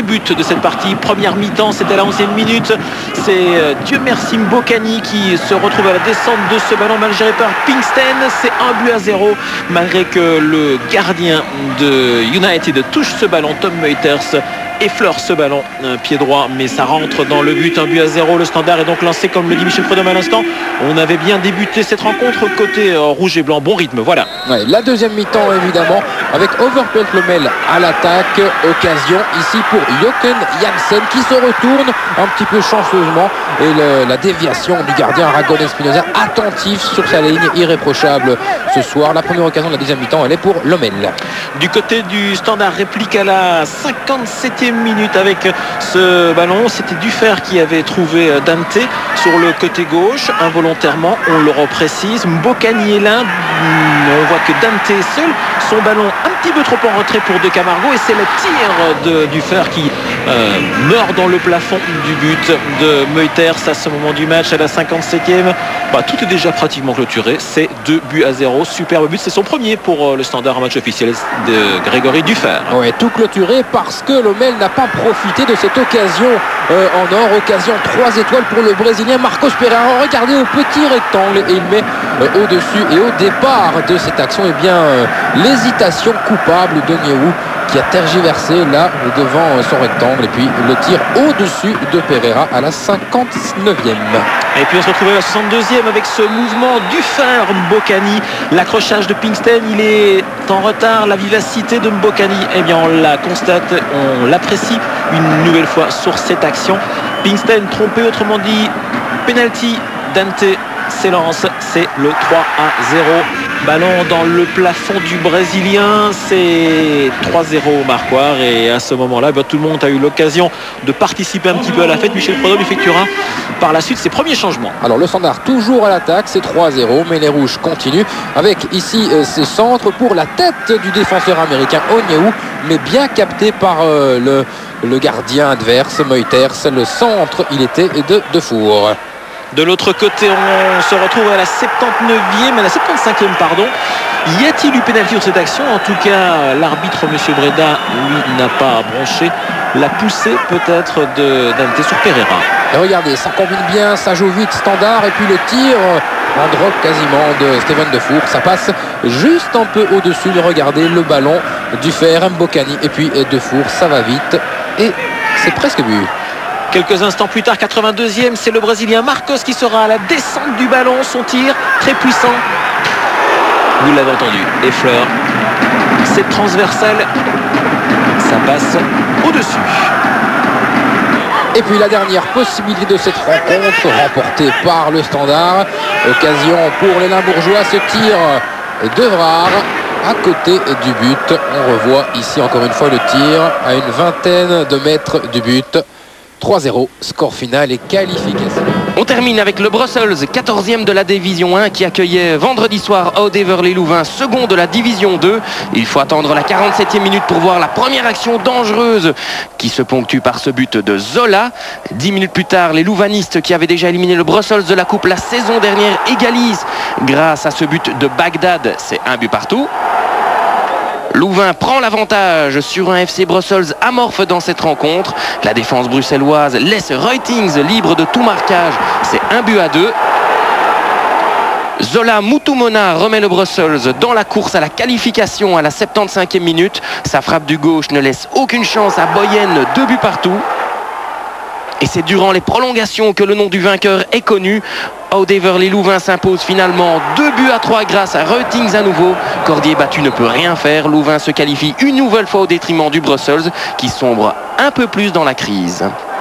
premier but de cette partie. Première mi-temps, c'était à la 11e minute. C'est Dieu merci Mbokani qui se retrouve à la descente de ce ballon mal géré par Pinkston. C'est 1-0 malgré que le gardien de United touche ce ballon. Tom Meuters effleure ce ballon, un pied droit, mais ça rentre dans le but. 1-0. Le Standard est donc lancé, comme le dit Michel Prudhomme à l'instant. On avait bien débuté cette rencontre côté rouge et blanc. Bon rythme, voilà. Ouais, la deuxième mi-temps, évidemment, avec Overpelt Lommel à l'attaque. Occasion ici pour Jochen Janssen qui se retourne un petit peu chanceusement. Et la déviation du gardien Aragon Espinosa, attentif sur sa ligne, irréprochable ce soir. La première occasion de la deuxième mi-temps, elle est pour Lommel. Du côté du Standard, réplique à la 57e minute avec ce ballon. C'était Dufer qui avait trouvé Dante sur le côté gauche. Involontairement, on le reprécise. Mbokani est là. On voit que Dante est seul. Son ballon un petit peu trop en retrait pour De Camargo. Et c'est le tir de Dufer qui meurt dans le plafond du but de Meuters à ce moment du match à la 57e. Tout est déjà pratiquement clôturé. C'est 2-0. Superbe but. C'est son premier pour le Standard en match officiel de Grégory Dufer. Ouais, tout clôturé parce que Lommel n'a pas profité de cette occasion en or. Occasion 3 étoiles pour le Brésilien Marcos Pereira. Regardez au petit rectangle et il met au-dessus et au départ de cette action, l'hésitation coupable de Niewou qui a tergiversé là devant son rectangle et puis le tir au-dessus de Pereira à la 59e. Et puis on se retrouve à la 62e avec ce mouvement Dufer Mbokani. L'accrochage de Pinkston, il est en retard. La vivacité de Mbokani, on la constate, on l'apprécie une nouvelle fois sur cette action. Pinkston trompé, autrement dit, penalty. Dante s'élance, c'est le 3-0. Ballon dans le plafond du Brésilien, c'est 3-0 au marquoir. Et à ce moment-là, tout le monde a eu l'occasion de participer un petit peu à la fête. Michel Prudhomme effectuera par la suite ses premiers changements. Alors le Standard toujours à l'attaque, c'est 3-0, mais les Rouges continuent avec ici ce centre pour la tête du défenseur américain Onyewu, mais bien capté par le gardien adverse Meuters. Le centre, il était de Defour. De l'autre côté, on se retrouve à la 79e, à la 75e, pardon. Y a-t-il eu pénalty sur cette action? En tout cas, l'arbitre, M. Breda, lui, n'a pas bronché la poussée peut-être de Dante sur Pereira. Et regardez, ça combine bien, ça joue vite, Standard, et puis le tir en drop quasiment de Steven Defour. Ça passe juste un peu au-dessus. Regardez le ballon du fer, Mbokani, et puis Defour, ça va vite. Et c'est presque but. Quelques instants plus tard, 82e, c'est le Brésilien Marcos qui sera à la descente du ballon. Son tir, très puissant. Vous l'avez entendu, effleure. C'est transversal. Ça passe au-dessus. Et puis la dernière possibilité de cette rencontre, remportée par le Standard. Occasion pour les Limbourgeois, ce tir de Vrare à côté du but. On revoit ici encore une fois le tir à une vingtaine de mètres du but. 3-0, score final et qualification. On termine avec le Brussels, 14e de la Division 1 qui accueillait vendredi soir Oud-Heverlee-Louvain, second de la Division 2. Il faut attendre la 47e minute pour voir la première action dangereuse qui se ponctue par ce but de Zola. 10 minutes plus tard, les Louvanistes qui avaient déjà éliminé le Brussels de la Coupe la saison dernière égalisent grâce à ce but de Bagdad. C'est 1-1. Louvain prend l'avantage sur un FC Brussels amorphe dans cette rencontre. La défense bruxelloise laisse Reutings libre de tout marquage. C'est 1-2. Zola Moutoumona remet le Brussels dans la course à la qualification à la 75e minute. Sa frappe du gauche ne laisse aucune chance à Boyenne, 2-2. Et c'est durant les prolongations que le nom du vainqueur est connu. Oud-Heverlee-Louvain s'impose finalement 2-3 grâce à Reutings à nouveau. Cordier battu ne peut rien faire. Louvain se qualifie une nouvelle fois au détriment du Brussels qui sombre un peu plus dans la crise.